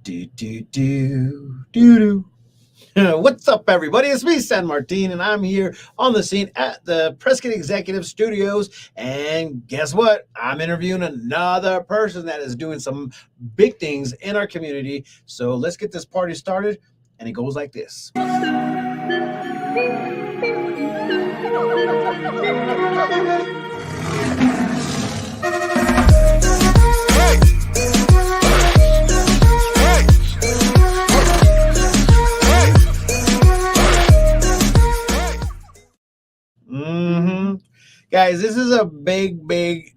Do. What's up, everybody? It's me, San Martin, and I'm here on the scene at the Prescott Executive Studios. And guess what? I'm interviewing another person that is doing some big things in our community. So let's get this party started. And it goes like this. Guys, this is a big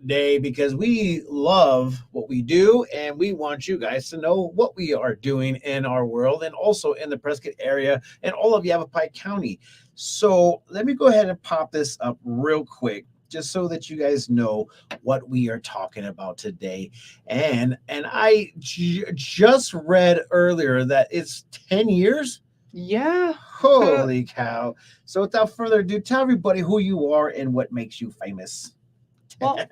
day because we love what we do and we want you guys to know what we are doing in our world and also in the Prescott area and all of Yavapai County. So let me go ahead and pop this up real quick just so that you guys know what we are talking about today. And I just read earlier that it's 10 years. Yeah. Holy cow. So without further ado, tell everybody who you are and what makes you famous. Well,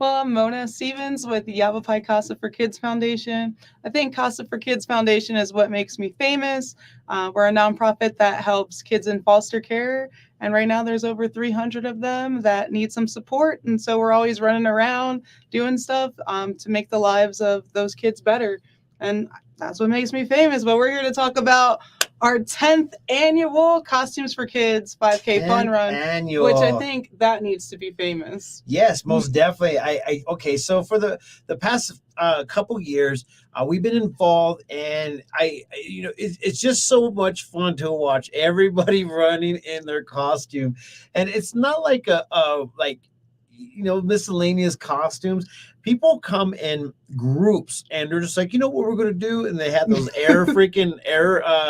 I'm Mona Stevens with the Yavapai CASA for Kids Foundation. I think CASA for Kids Foundation is what makes me famous. We're a nonprofit that helps kids in foster care. And right now there's over 300 of them that need some support. And so we're always running around doing stuff to make the lives of those kids better. And that's what makes me famous. But we're here to talk about our 10th annual Costumes for Kids 5K fun run, which I think that needs to be famous. Yes, most definitely. Okay, so for the past couple years, we've been involved, and it's just so much fun to watch everybody running in their costume, and it's not like miscellaneous costumes. People come in groups and they're just like, you know what we're going to do? And they have those air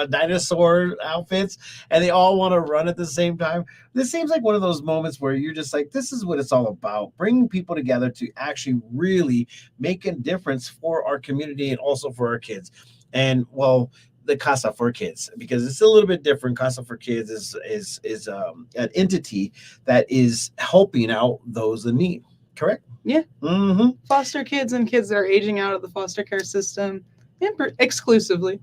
dinosaur outfits and they all want to run at the same time. This seems like one of those moments where you're just like, this is what it's all about. Bringing people together to actually really make a difference for our community and also for our kids. And well, the CASA for Kids, because it's a little bit different. CASA for Kids is an entity that is helping out those in need. Correct? Yeah. Foster kids and kids that are aging out of the foster care system exclusively.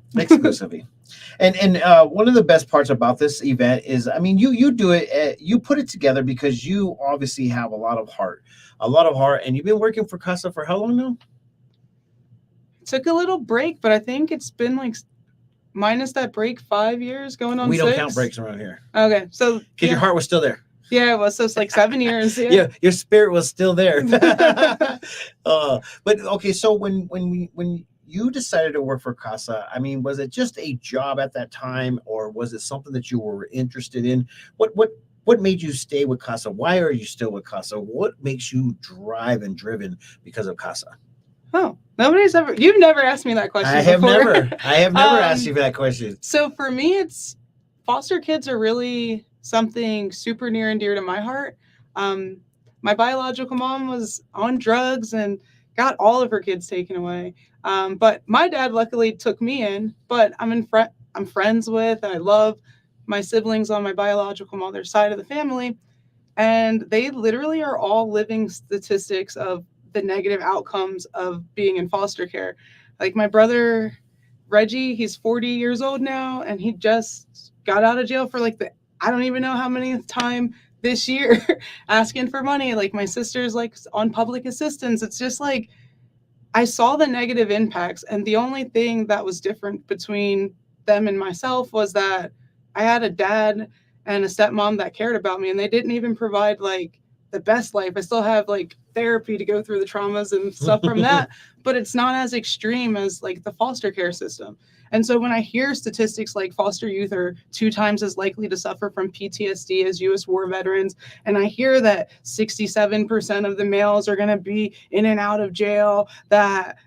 And one of the best parts about this event is, I mean, you do it, you put it together because you obviously have a lot of heart, and you've been working for CASA for how long now? Took a little break, but I think it's been like minus that break 5 years, going on 6. We don't count breaks around here. Okay, so because your heart was still there. Yeah, it was. So it's like 7 years. Yeah, your spirit was still there. But okay, so when you decided to work for CASA, I mean, was it just a job at that time, or was it something that you were interested in? What made you stay with CASA? Why are you still with CASA? What makes you drive and driven because of CASA? Oh, you've never asked me that question. I have never asked you that question. So for me, it's foster kids are really something super near and dear to my heart. My biological mom was on drugs and got all of her kids taken away. But my dad luckily took me in, but I'm friends with, and I love my siblings on my biological mother's side of the family. And they literally are all living statistics of the negative outcomes of being in foster care. Like my brother, Reggie, he's 40 years old now, and he just got out of jail for I don't even know how many time this year asking for money. Like my sister's on public assistance. It's just like, I saw the negative impacts. And the only thing that was different between them and myself was that I had a dad and a stepmom that cared about me, and they didn't even provide the best life. I still have therapy to go through the traumas and stuff from that, but it's not as extreme as the foster care system. And so when I hear statistics like foster youth are 2 times as likely to suffer from PTSD as U.S. war veterans, and I hear that 67% of the males are going to be in and out of jail, that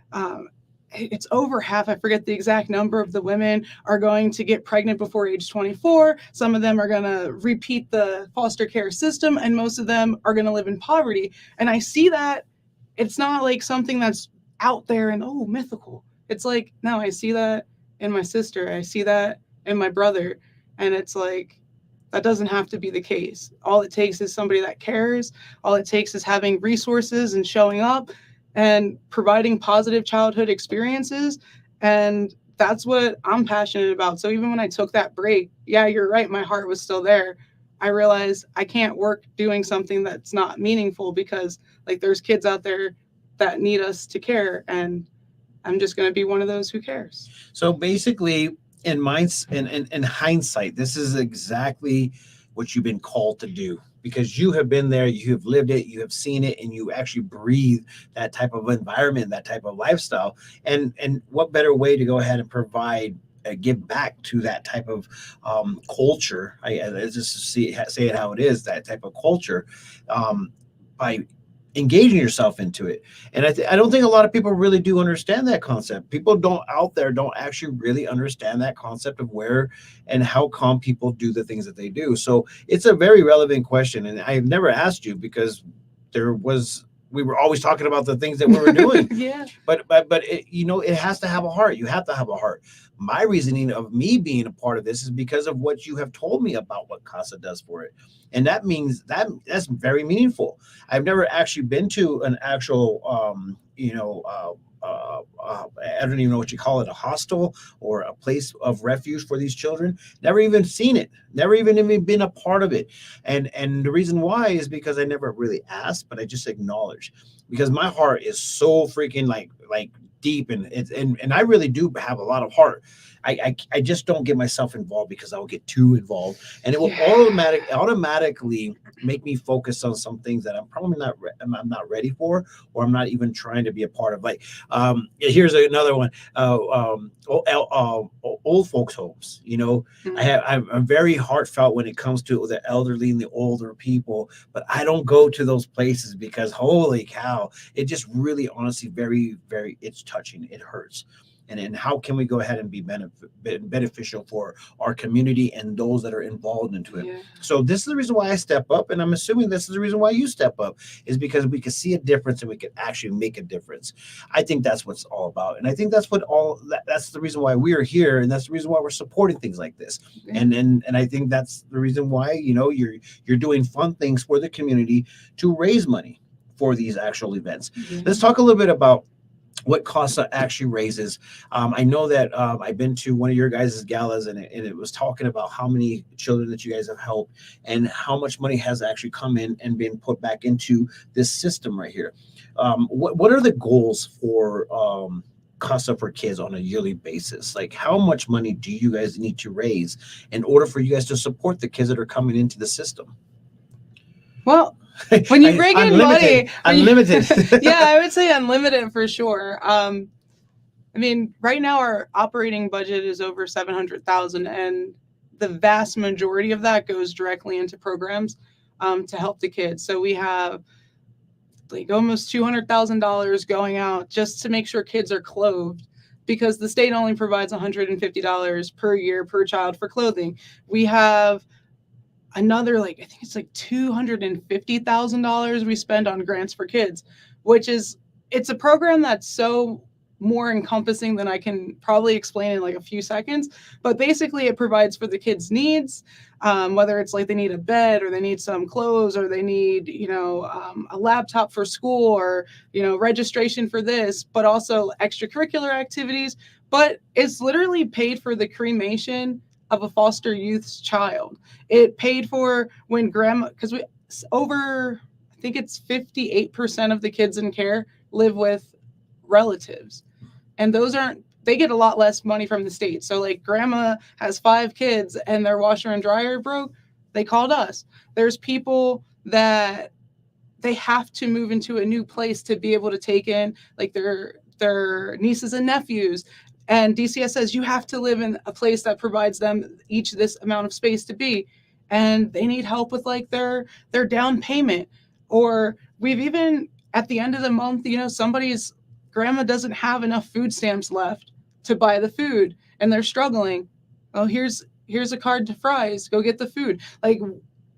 it's over half, I forget the exact number of the women, are going to get pregnant before age 24. Some of them are going to repeat the foster care system, and most of them are going to live in poverty. And I see that it's not something that's out there and mythical. It's no, I see that in my sister, I see that in my brother, and it's that doesn't have to be the case. All it takes is somebody that cares. All it takes is having resources and showing up and providing positive childhood experiences, And that's what I'm passionate about. So even when I took that break, yeah, you're right, my heart was still there. I realized I can't work doing something that's not meaningful because like there's kids out there that need us to care, and I'm just going to be one of those who cares. So basically, in hindsight, this is exactly what you've been called to do because you have been there, you have lived it, you have seen it, and you actually breathe that type of environment, that type of lifestyle. And what better way to go ahead and provide give back to that type of culture? I just say it how it is. That type of culture by engaging yourself into it. And I don't think a lot of people really do understand that concept. People don't out there don't actually really understand that concept of where and how come people do the things that they do. So it's a very relevant question, and I've never asked you because we were always talking about the things that we were doing. Yeah. But it, it has to have a heart. You have to have a heart. My reasoning of me being a part of this is because of what you have told me about what CASA does for it, and that means that's very meaningful. I've never actually been to an actual I don't even know what you call it, a hostel or a place of refuge for these children. Never even seen it. Never even been a part of it. And the reason why is because I never really asked, but I just acknowledged because my heart is so freaking like deep, and and I really do have a lot of heart. I just don't get myself involved because I'll get too involved, and it will automatically make me focus on some things that I'm probably I'm not ready for, or I'm not even trying to be a part of. Like, here's another one: old folks' homes. I'm very heartfelt when it comes to the elderly and the older people, but I don't go to those places because holy cow, it just really, honestly, very, very, it's touching. It hurts. And how can we go ahead and be beneficial for our community and those that are involved into it? Yeah. So this is the reason why I step up, and I'm assuming this is the reason why you step up, is because we can see a difference and we can actually make a difference. I think that's what it's all about, and I think that's that's the reason why we are here, and that's the reason why we're supporting things like this. Yeah. And I think that's the reason why you're doing fun things for the community to raise money for these actual events. Yeah. Let's talk a little bit about what CASA actually raises. I know that I've been to one of your guys' galas, and it was talking about how many children that you guys have helped and how much money has actually come in and been put back into this system right here. What are the goals for CASA for Kids on a yearly basis? Like, how much money do you guys need to raise in order for you guys to support the kids that are coming into the system? Well, when you bring in money, unlimited. Yeah, I would say unlimited for sure. I mean, right now our operating budget is over 700,000, and the vast majority of that goes directly into programs to help the kids. So we have like almost $200,000 going out just to make sure kids are clothed, because the state only provides $150 per year per child for clothing. We have another, I think it's like $250,000 we spend on grants for kids, it's a program that's so more encompassing than I can probably explain in like a few seconds. But basically it provides for the kids' needs, whether it's like they need a bed or they need some clothes or they need, a laptop for school or, registration for this, but also extracurricular activities. But it's literally paid for the cremation of a foster youth's child. It paid for when grandma, because I think it's 58% of the kids in care live with relatives. And they get a lot less money from the state. So like grandma has 5 kids and their washer and dryer broke, they called us. There's people that they have to move into a new place to be able to take in like their nieces and nephews. And DCS says you have to live in a place that provides them each this amount of space to be. And they need help with like their down payment. Or we've even at the end of the month, somebody's grandma doesn't have enough food stamps left to buy the food and they're struggling. Oh, here's a card to Fry's. Go get the food. Like,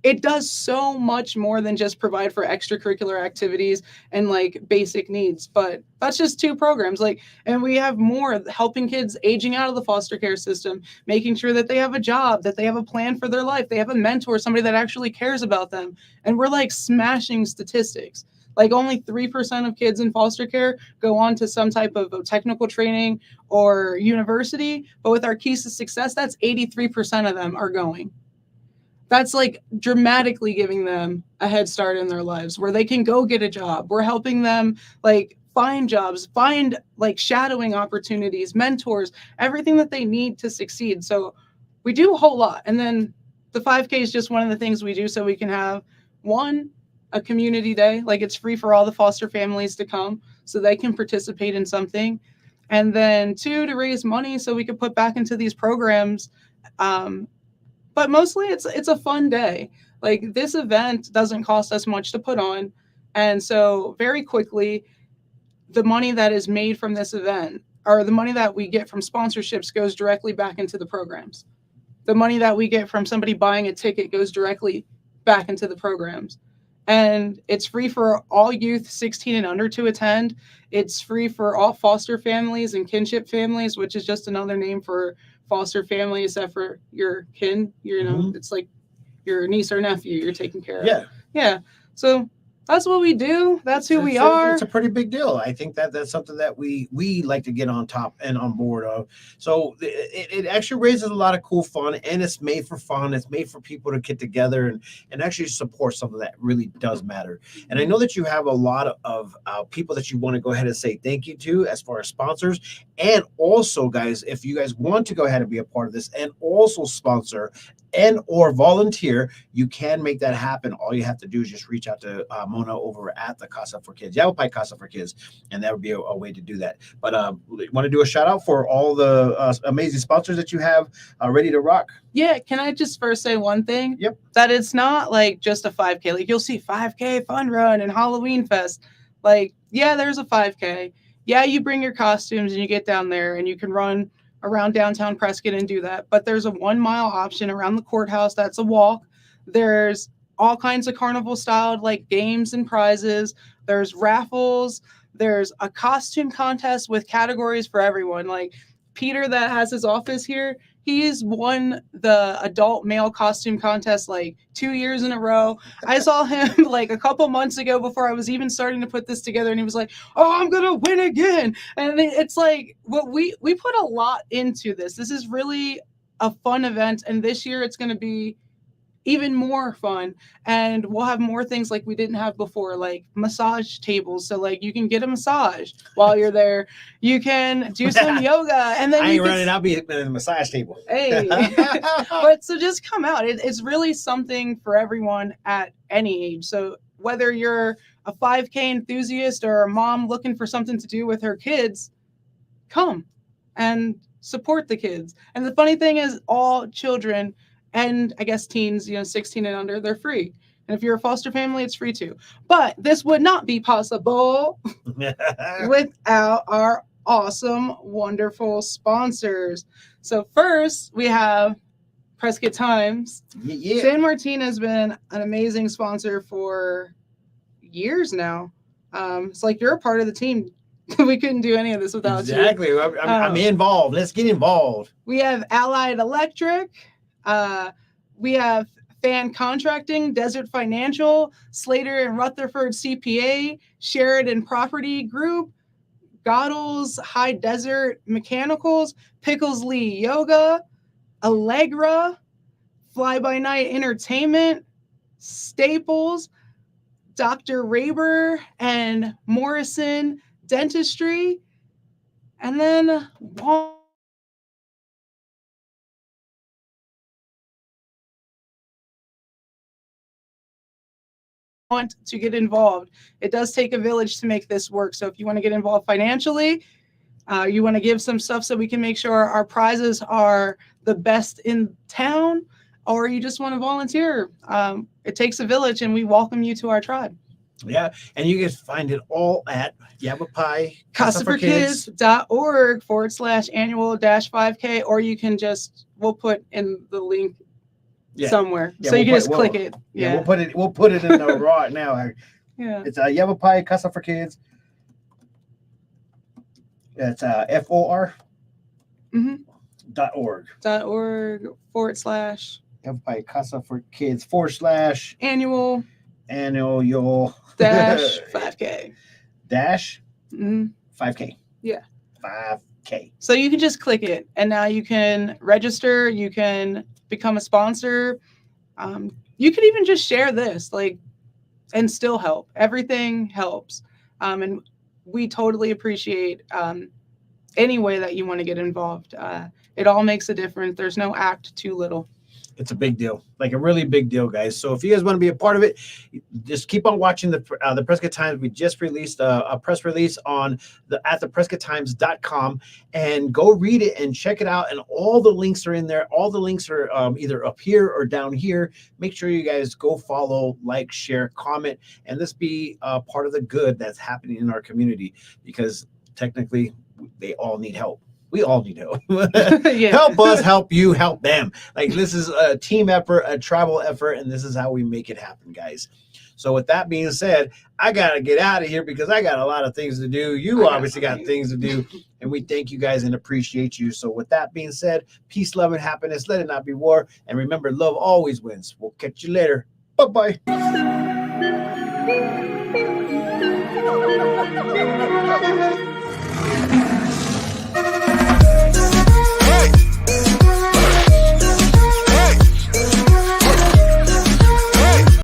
it does so much more than just provide for extracurricular activities and like basic needs. But that's just 2 programs. And we have more helping kids aging out of the foster care system, making sure that they have a job, that they have a plan for their life, they have a mentor, somebody that actually cares about them. And we're like smashing statistics. Like only 3% of kids in foster care go on to some type of technical training or university. But with our Keys to Success, that's 83% of them are going. That's like dramatically giving them a head start in their lives where they can go get a job. We're helping them like find jobs, find like shadowing opportunities, mentors, everything that they need to succeed. So we do a whole lot. And then the 5K is just one of the things we do so we can have one, a community day. Like it's free for all the foster families to come so they can participate in something. And then two, to raise money so we could put back into these programs. But mostly it's a fun day. Like this event doesn't cost us much to put on. And so very quickly, the money that is made from this event or the money that we get from sponsorships goes directly back into the programs. The money that we get from somebody buying a ticket goes directly back into the programs. And it's free for all youth 16 and under to attend. It's free for all foster families and kinship families, which is just another name for foster family, except for your kin. It's like your niece or nephew you're taking care of. Yeah. So that's what we do. That's who we are. It's a pretty big deal. I think that's something that we like to get on top and on board of. So it actually raises a lot of cool fun, and it's made for fun. It's made for people to get together and actually support something that really does matter. And I know that you have a lot of people that you want to go ahead and say thank you to as far as sponsors. And also, guys, if you guys want to go ahead and be a part of this and also sponsor and or volunteer, you can make that happen. All you have to do is just reach out to Mona over at the CASA for Kids, Yavapai CASA for Kids, and that would be a way to do that. But want to do a shout out for all the amazing sponsors that you have ready to rock? Yeah, can I just first say one thing? Yep. That it's not like just a 5K. Like you'll see 5K fun run and Halloween fest. Like, yeah, there's a 5K. Yeah, you bring your costumes and you get down there and you can run around downtown Prescott and do that. But there's a 1 mile option around the courthouse. That's a walk. There's all kinds of carnival-style like games and prizes. There's raffles. There's a costume contest with categories for everyone. Like Peter that has his office here, he's won the adult male costume contest like 2 years in a row. I saw him like a couple months ago before I was even starting to put this together, and he was like, "Oh, I'm gonna win again!" And it's like what we put a lot into this. This is really a fun event, and this year it's going to be even more fun, and we'll have more things like we didn't have before, like massage tables, so like you can get a massage while you're there, you can do some yoga, and then I ain't running, I'll be at the massage table. Hey. But so just come out. It's really something for everyone at any age. So whether you're a 5K enthusiast or a mom looking for something to do with her kids, come and support the kids. And the funny thing is all children and I guess teens, 16 and under, they're free. And if you're a foster family, it's free too. But this would not be possible without our awesome, wonderful sponsors. So first, we have Prescott Times. Yeah. San Martin has been an amazing sponsor for years now. It's like you're a part of the team. We couldn't do any of this without you. Exactly. I'm involved. Let's get involved. We have Allied Electric. We have Fan Contracting, Desert Financial, Slater and Rutherford CPA, Sheridan Property Group, Goddles High Desert Mechanicals, Pickles Lee Yoga, Allegra, Fly By Night Entertainment, Staples, Dr. Raber and Morrison Dentistry, and then want to get involved. It does take a village to make this work. So if you want to get involved financially, you want to give some stuff so we can make sure our prizes are the best in town, or you just want to volunteer, it takes a village, and we welcome you to our tribe. Yeah, and you can find it all at Yavapai CASAforkids.org/annual-5K, or you can we'll put in the link somewhere. So you can just click it. Yeah, we'll put it in the right now. Yeah. It's Yavapai CASA for Kids. It's FOR. Mm-hmm. .org. .org / Yavapai CASA for Kids / annual annual dash 5K. dash Mhm. 5K. Yeah. 5K. So you can just click it, and now you can register. You can become a sponsor. You can even just share this, like, and still help. Everything helps, and we totally appreciate any way that you want to get involved. It all makes a difference. There's no act too little. It's a big deal, like a really big deal, guys. So if you guys want to be a part of it, just keep on watching the Prescott Times. We just released a press release on at the PrescottTimes.com, and go read it and check it out. And all the links are in there. All the links are either up here or down here. Make sure you guys go follow, like, share, comment, and this be part of the good that's happening in our community, because technically they all need help. We all need help. Yeah. Help us, help you, help them. Like, this is a team effort, a tribal effort, and this is how we make it happen, guys. So with that being said, I got to get out of here because I got a lot of things to do. You obviously got things to do, and we thank you guys and appreciate you. So with that being said, peace, love, and happiness. Let it not be war. And remember, love always wins. We'll catch you later. Bye-bye.